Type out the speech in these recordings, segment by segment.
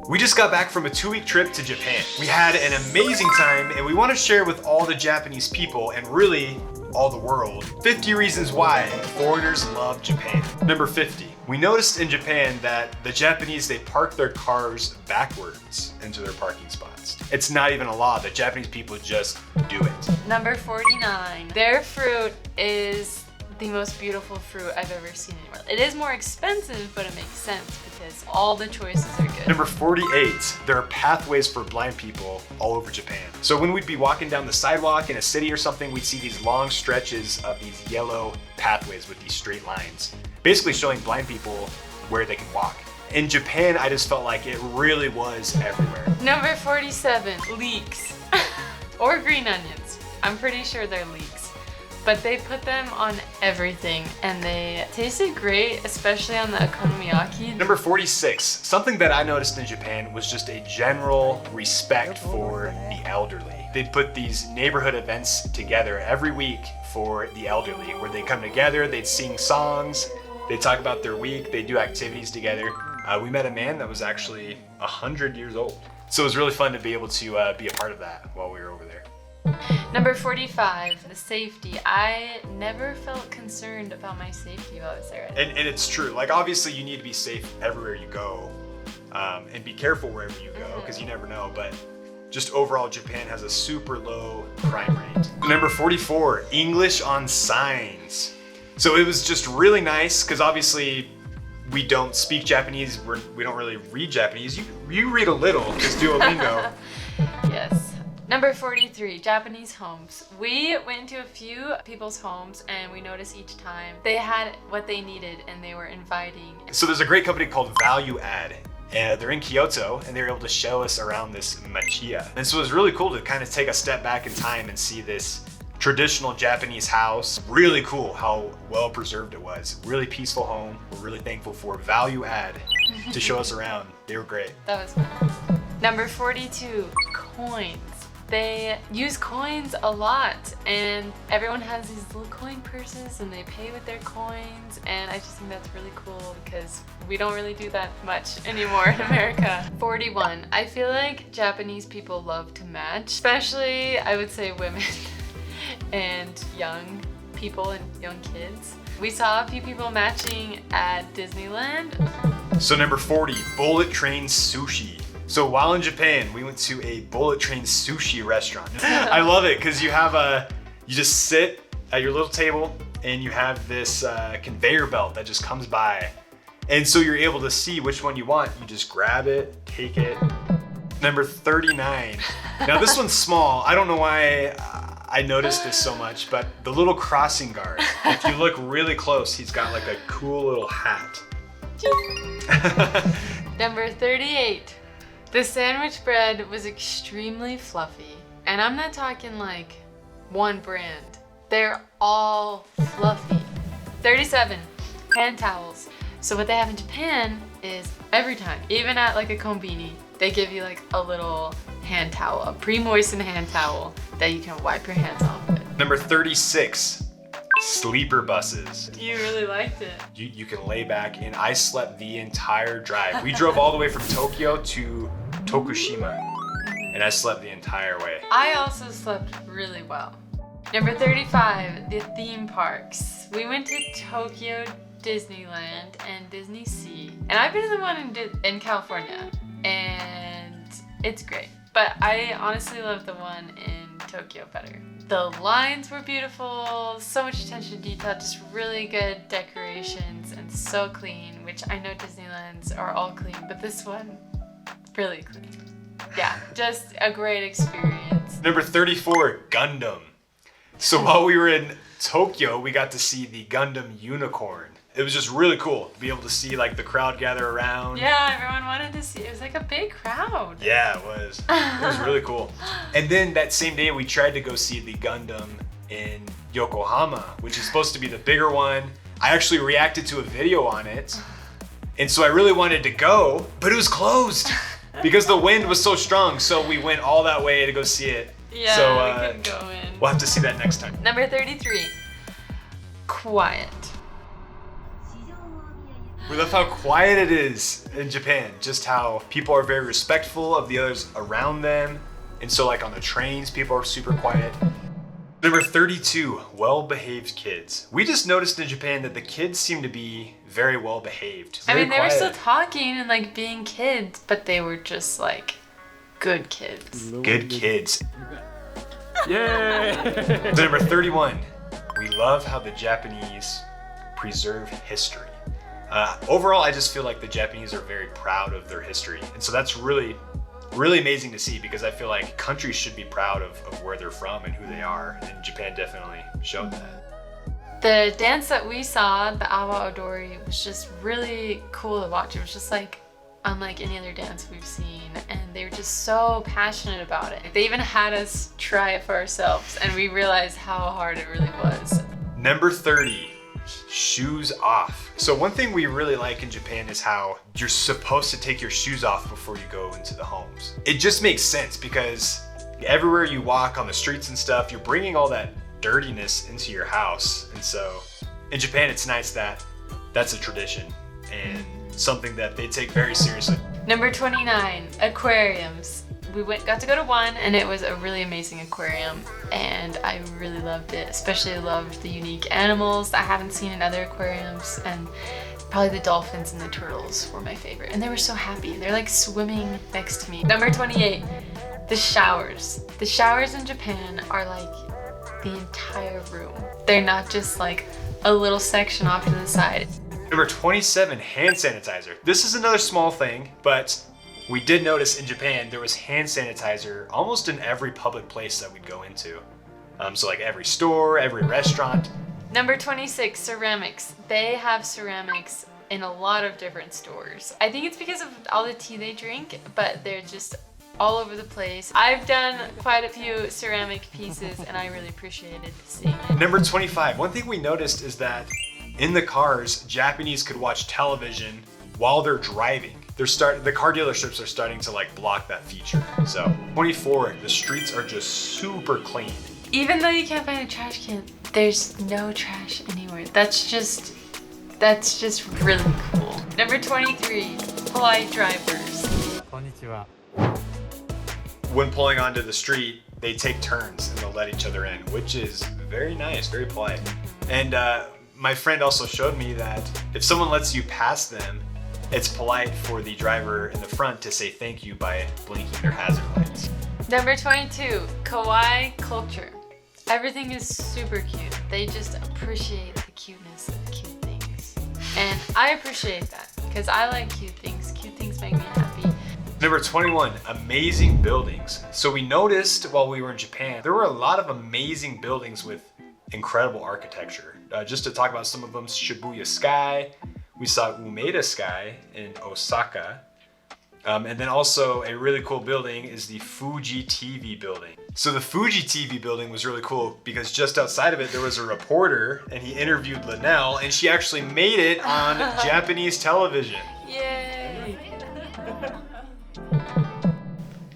We just got back from a 2-week trip to Japan. We had an amazing time and we want to share with all the Japanese people and really all the world 50 reasons why foreigners love Japan. Number 50. We noticed in Japan that the Japanese, they park their cars backwards into their parking spots. It's not even a law. The Japanese people just do it. Number 49. Their fruit is the most beautiful fruit I've ever seen in the world. It is more expensive, but it makes sense because all the choices are good. Number 48, there are pathways for blind people all over Japan. So when we'd be walking down the sidewalk in a city or something, we'd see these long stretches of these yellow pathways with these straight lines, basically showing blind people where they can walk. In Japan, I just felt like it really was everywhere. Number 47, leeks. Or green onions. I'm pretty sure they're leeks. But they put them on everything and they tasted great, especially on the okonomiyaki. Number 46, something that I noticed in Japan was just a general respect for the elderly. They'd put these neighborhood events together every week for the elderly, where they come together, they'd sing songs, they'd talk about their week, they'd do activities together. We met a man that was actually 100 years old. So it was really fun to be able to be a part of that while we were over there. Number 45, the safety. I never felt concerned about my safety while I was there. And it's true. Like, obviously you need to be safe everywhere you go, and be careful wherever you go because you never know. But just overall, Japan has a super low crime rate. Number 44, English on signs. So it was just really nice because obviously we don't speak Japanese. We don't really read Japanese. You read a little, just Duolingo. Yes. Number 43, Japanese homes. We went to a few people's homes and we noticed each time they had what they needed and they were inviting. So there's a great company called Value Add. And they're in Kyoto and they were able to show us around this machiya. And so it was really cool to kind of take a step back in time and see this traditional Japanese house. Really cool how well preserved it was. Really peaceful home. We're really thankful for Value Add to show us around. They were great. That was fun. Number 42, coins. They use coins a lot and everyone has these little coin purses and they pay with their coins, and I just think that's really cool because we don't really do that much anymore in America. 41, I feel like Japanese people love to match, especially I would say women and young people and young kids. We saw a few people matching at Disneyland. So number 40, bullet train sushi. So while in Japan, we went to a bullet train sushi restaurant. I love it because you just sit at your little table and you have this conveyor belt that just comes by. And so you're able to see which one you want. You just grab it, take it. Number 39. Now this one's small. I don't know why I noticed this so much, but the little crossing guard. If you look really close, he's got like a cool little hat. Number 38. The sandwich bread was extremely fluffy, and I'm not talking like one brand. They're all fluffy. 37, hand towels. So what they have in Japan is every time, even at like a konbini, they give you like a little hand towel, a pre-moistened hand towel that you can wipe your hands off with. Number 36, sleeper buses. You really liked it. You can lay back, and I slept the entire drive. We drove all the way from Tokyo to Tokushima, and I slept the entire way. I also slept really well. Number 35, the theme parks. We went to Tokyo Disneyland and Disney Sea, and I've been to the one in California, and it's great. But I honestly love the one in Tokyo better. The lines were beautiful, so much attention to detail, just really good decorations and so clean, which I know Disneylands are all clean, but this one, really clean. Yeah, just a great experience. Number 34, Gundam. So while we were in Tokyo, we got to see the Gundam unicorn. It was just really cool to be able to see like the crowd gather around. Yeah, everyone wanted to see. It was like a big crowd. Yeah, it was. It was really cool. And then that same day, we tried to go see the Gundam in Yokohama, which is supposed to be the bigger one. I actually reacted to a video on it. And so I really wanted to go, but it was closed because the wind was so strong. So we went all that way to go see it. Yeah, so, we couldn't go in. We'll have to see that next time. Number 33, quiet. We love how quiet it is in Japan, just how people are very respectful of the others around them. And so like on the trains, people are super quiet. Number 32, well-behaved kids. We just noticed in Japan that the kids seem to be very well-behaved. I mean, they were quiet. still talking and like being kids, but they were just like good kids. Good kids. Yay! Number 31, we love how the Japanese preserve history. Overall, I just feel like the Japanese are very proud of their history. And so that's really amazing to see, because I feel like countries should be proud of where they're from and who they are. And Japan definitely showed that. The dance that we saw, the Awa Odori, was just really cool to watch. It was just like unlike any other dance we've seen, and they were just so passionate about it. They even had us try it for ourselves, and we realized how hard it really was. Number 30, shoes off. So one thing we really like in Japan is how you're supposed to take your shoes off before you go into the homes. It just makes sense, because everywhere you walk on the streets and stuff, you're bringing all that dirtiness into your house. And so in Japan, it's nice that that's a tradition and something that they take very seriously. Number 29, aquariums. We got to go to one, and it was a really amazing aquarium, and I really loved it. Especially loved the unique animals I haven't seen in other aquariums, and probably the dolphins and the turtles were my favorite. And they were so happy. They're like swimming next to me. Number 28, the showers. The showers in Japan are like the entire room. They're not just like a little section off to the side. Number 27, hand sanitizer. This is another small thing, but we did notice in Japan there was hand sanitizer almost in every public place that we'd go into. So like every store, every restaurant. Number 26, ceramics. They have ceramics in a lot of different stores. I think it's because of all the tea they drink, but they're just all over the place. I've done quite a few ceramic pieces, and I really appreciated seeing it. Number 25, one thing we noticed is that in the cars, Japanese could watch television while they're driving. The car dealerships are starting to like block that feature. So 24, the streets are just super clean. Even though you can't find a trash can, there's no trash anywhere. That's just really cool. Number 23, polite drivers. Konnichiwa. When pulling onto the street, they take turns and they'll let each other in, which is very nice, very polite. And my friend also showed me that if someone lets you pass them, it's polite for the driver in the front to say thank you by blinking their hazard lights. Number 22, kawaii culture. Everything is super cute. They just appreciate the cuteness of cute things. And I appreciate that, because I like cute things. Cute things make me happy. Number 21, amazing buildings. So we noticed while we were in Japan, there were a lot of amazing buildings with incredible architecture. Just to talk about some of them, Shibuya Sky, we saw Umeda Sky in Osaka. And then also a really cool building is the Fuji TV building. So the Fuji TV building was really cool because just outside of it, there was a reporter and he interviewed Linnell, and she actually made it on Japanese television. Yay!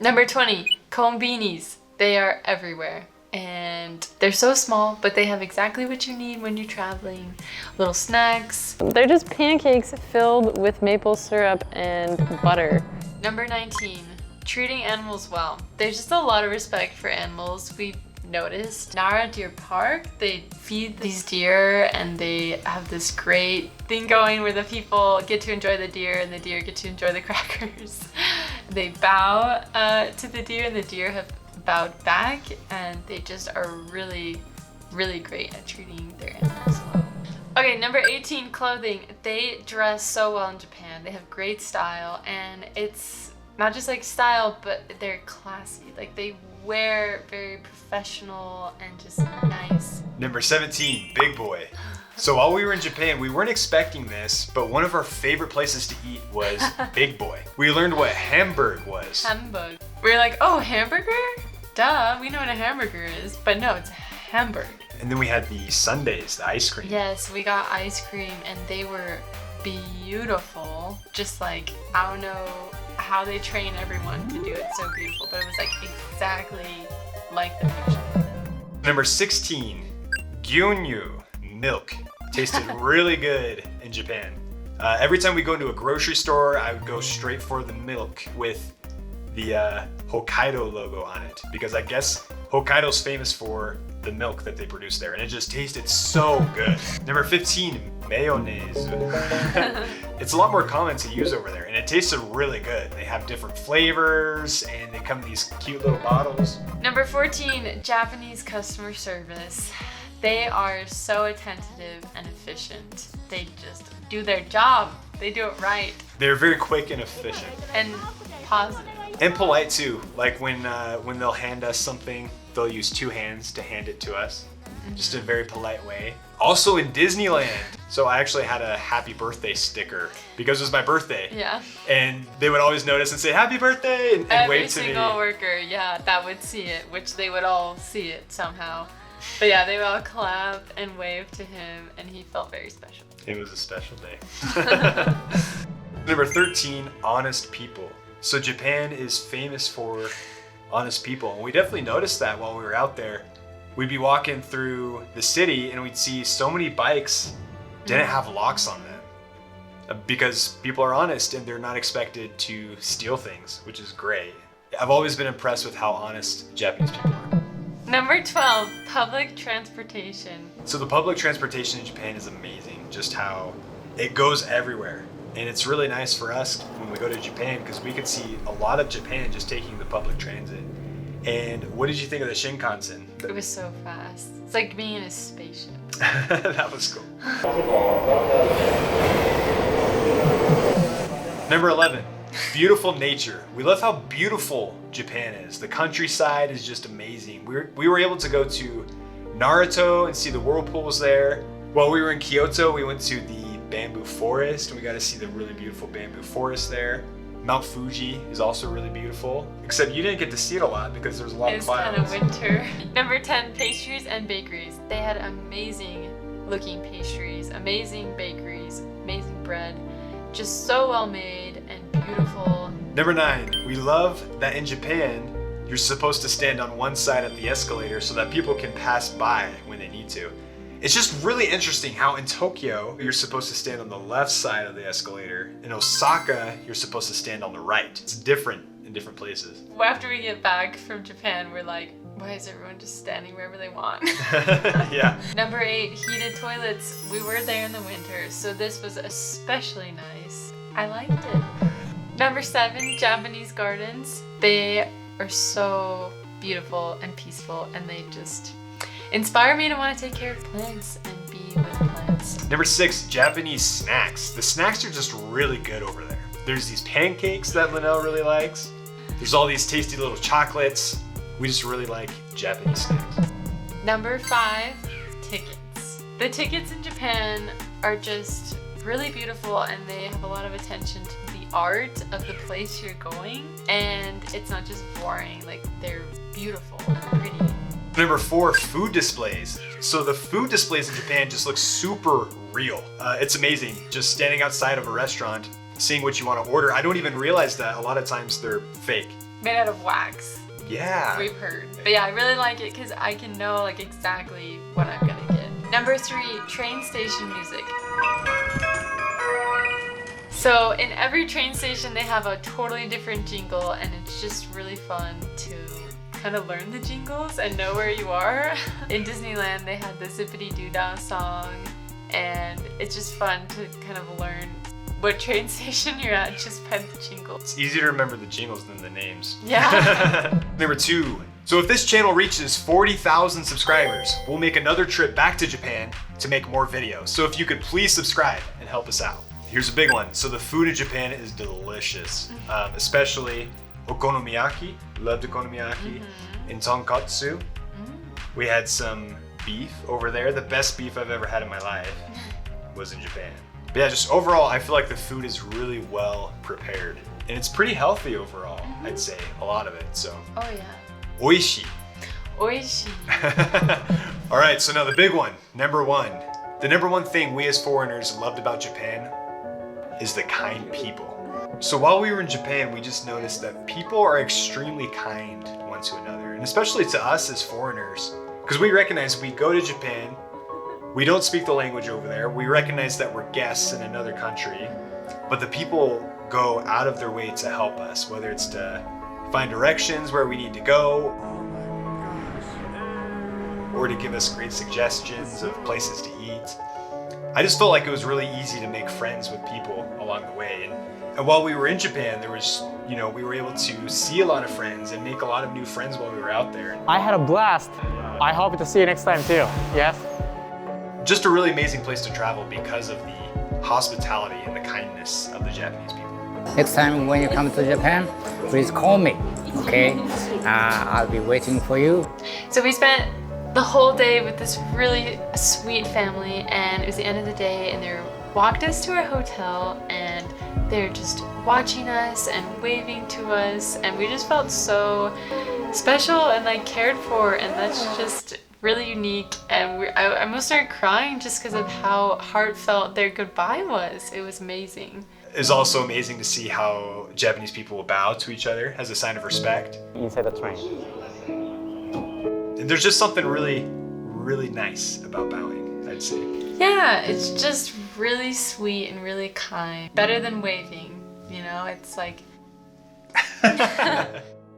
Number 20, konbinis. They are everywhere. And they're so small, but they have exactly what you need when you're traveling. Little snacks. They're just pancakes filled with maple syrup and butter. Number 19, treating animals well. There's just a lot of respect for animals. We noticed Nara Deer Park, they feed these deer and they have this great thing going where the people get to enjoy the deer and the deer get to enjoy the crackers. They bow to the deer and the deer have bowed back, and they just are really, really great at treating their animals well. Okay, number 18, clothing. They dress so well in Japan. They have great style, and it's not just like style, but they're classy. Like they wear very professional and just nice. Number 17, Big Boy. So while we were in Japan, we weren't expecting this, but one of our favorite places to eat was Big Boy. We learned what Hamburg was. Hamburg. We were like, oh, hamburger? Duh, we know what a hamburger is, but no, it's Hamburg. And then we had the sundaes, the ice cream. Yes, we got ice cream and they were beautiful. Just like, I don't know how they train everyone to do it so beautiful, but it was like exactly like the picture. Number 16, gyunyu, milk. Tasted really good in Japan. Every time we go into a grocery store, I would go straight for the milk with the Hokkaido logo on it, because I guess Hokkaido's famous for the milk that they produce there, and it just tasted so good. Number 15, mayonnaise. It's a lot more common to use over there, and it tasted really good. They have different flavors, and they come in these cute little bottles. Number 14, Japanese customer service. They are so attentive and efficient. They just do their job. They do it right. They're very quick and efficient. And positive. And polite too. Like when they'll hand us something, they'll use two hands to hand it to us. Just a very polite way. Also in Disneyland. So I actually had a happy birthday sticker because it was my birthday. Yeah. And they would always notice and say happy birthday and wave to me. Every single worker, yeah, that would see it, which they would all see it somehow. But yeah, they would all clap and wave to him, and he felt very special. It was a special day. Number 13, honest people. So Japan is famous for honest people, and we definitely noticed that while we were out there. We'd be walking through the city and we'd see so many bikes didn't have locks on them because people are honest and they're not expected to steal things, which is great. I've always been impressed with how honest Japanese people are. Number 12, public transportation. So the public transportation in Japan is amazing, just how it goes everywhere. And it's really nice for us when we go to Japan because we could see a lot of Japan just taking the public transit. And what did you think of the Shinkansen? It was so fast. It's like being in a spaceship. That was cool. Number 11, beautiful nature. We love how beautiful Japan is. The countryside is just amazing. We were able to go to Naruto and see the whirlpools there. While we were in Kyoto, we went to the bamboo forest and we got to see the really beautiful bamboo forest there. Mount Fuji is also really beautiful, except you didn't get to see it a lot because there was a lot of clouds. It was kind of winter. Number 10, pastries and bakeries. They had amazing looking pastries, amazing bakeries, amazing bread, just so well made and beautiful. Number 9, we love that in Japan, you're supposed to stand on one side of the escalator so that people can pass by when they need to. It's just really interesting how in Tokyo, you're supposed to stand on the left side of the escalator. In Osaka, you're supposed to stand on the right. It's different in different places. Well, after we get back from Japan, we're like, why is everyone just standing wherever they want? Yeah. Number 8, heated toilets. We were there in the winter, so this was especially nice. I liked it. Number 7, Japanese gardens. They are so beautiful and peaceful, and they just inspire me to want to take care of plants and be with plants. Number 6, Japanese snacks. The snacks are just really good over there. There's these pancakes that Linnell really likes. There's all these tasty little chocolates. We just really like Japanese snacks. Number 5, tickets. The tickets in Japan are just really beautiful and they have a lot of attention to the art of the place you're going. And it's not just boring, like they're beautiful and pretty. Number 4, food displays. So the food displays in Japan just look super real. It's amazing. Just standing outside of a restaurant, seeing what you want to order. I don't even realize that a lot of times they're fake. Made out of wax. Yeah. We've heard. But yeah, I really like it because I can know like exactly what I'm gonna get. Number 3, train station music. So in every train station they have a totally different jingle and it's just really fun to kind of learn the jingles and know where you are. In Disneyland they had the Zippity Doo Dah song and it's just fun to kind of learn what train station you're at just by the jingle. It's easier to remember the jingles than the names. Yeah. Number 2. So if this channel reaches 40,000 subscribers, we'll make another trip back to Japan to make more videos. So if you could please subscribe and help us out. Here's a big one. So the food in Japan is delicious, especially okonomiyaki. Loved okonomiyaki. And tonkatsu. We had some beef over there. The best beef I've ever had in my life was in Japan. But yeah, just overall, I feel like the food is really well prepared. And it's pretty healthy overall, I'd say, a lot of it, so. Oh yeah. Oishi. Oishi. All right, so now the big one, number 1. The number 1 thing we as foreigners loved about Japan is the kind people. So while we were in Japan, we just noticed that people are extremely kind one to another, and especially to us as foreigners, because we recognize we go to Japan, We don't speak the language over there. We recognize that we're guests in another country, but the people go out of their way to help us, whether it's to find directions where we need to go, or to give us great suggestions of places to eat. I just felt like it was really easy to make friends with people along the way. And while we were in Japan, there was, we were able to see a lot of friends and make a lot of new friends while we were out there. I had a blast. I hope to see you next time too. Yes? Just a really amazing place to travel because of the hospitality and the kindness of the Japanese people. Next time when you come to Japan, please call me, okay? I'll be waiting for you. So we spent the whole day with this really sweet family, and it was the end of the day, and they walked us to our hotel, and they're just watching us and waving to us, and we just felt so special and like cared for, and that's just really unique. And I almost started crying just because of how heartfelt their goodbye was. It was amazing. It's also amazing to see how Japanese people will bow to each other as a sign of respect. Inside the train. And there's just something really, really nice about bowing, I'd say. Yeah, it's just really sweet and really kind. Better than waving, it's like...